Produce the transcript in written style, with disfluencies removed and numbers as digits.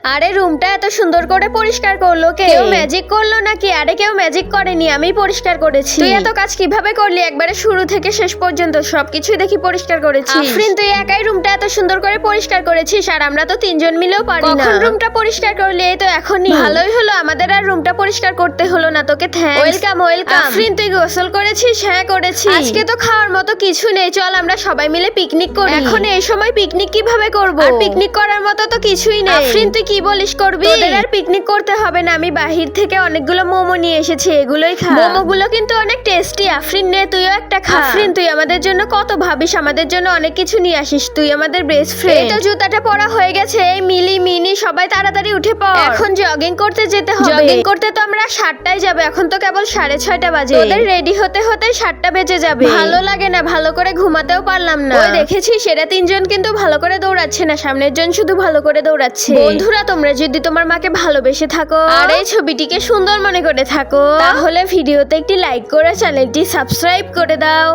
আরে রুমটা এত সুন্দর করে পরিষ্কার করলো কে? কেউ ম্যাজিক করলো নাকি? আরে কেউ ম্যাজিক করেনি, আমি পরিষ্কার করেছি। তুই এত কাজ কিভাবে করলি? একবারে শুরু থেকে শেষ পর্যন্ত সবকিছুই দেখি পরিষ্কার করেছিস। আফরিন, তুই একাই রুমটা এত সুন্দর করে পরিষ্কার করেছিস, আর আমরা তো তিনজন মিলেও পারি না। কখন রুমটা পরিষ্কার করলি? এই তো এখনই। ভালোই হলো, আমাদের আর রুমটা পরিষ্কার করতে হলো না। তোকে থ্যাঙ্কস। Welcome welcome. আফরিন, তুই গোসল করেছিস? হ্যাঁ করেছি। আজকে তো খাওয়ার মতো কিছু নেই, চল আমরা সবাই মিলে পিকনিক করি। এখন এই সময় পিকনিক কিভাবে করব? আর পিকনিক করার মতো তো কিছুই নেই। আফরিন, তুই কি বলিস করবি? তোদের আর পিকনিক করতে হবে না, আমি বাহির থেকে অনেকগুলো মোমো নিয়ে এসেছি, এগুলোই খা। মোমোগুলো কিন্তু অনেক টেস্টি। আফরিন, নে তুইও একটা খা। আফরিন, তুই আমাদের জন্য কত ভাবিস, আমাদের জন্য অনেক কিছু নিয়ে আসিস, তুই আমাদের বেস্ট ফ্রেন্ড। এই তো জুতাটা পরা হয়ে গেছে, এই মিলি মিনি সবাই তাড়াতাড়ি উঠে পড়, এখন জগিং করতে যেতে হবে। জগিং করতে তো আমরা 7টায় যাব, এখন তো কেবল 6:30 বাজে। তোদের রেডি হতে হতে 7টা বেজে যাবে। ভালো লাগে না, ভালো করে ঘুমাতেও পারলাম না। ওই দেখেছিস, এরা তিনজন কিন্তু ভালো করে দৌড়াচ্ছে না, সামনের জন শুধু ভালো করে দৌড়াচ্ছে। বন্ধুরা, তোমরা যদি তোমার মাকে ভালোবেসে থাকো আর এই ছবিটিকে সুন্দর মনে করে থাকো, তাহলে ভিডিওতে একটি লাইক করে চ্যানেলটি সাবস্ক্রাইব করে দাও।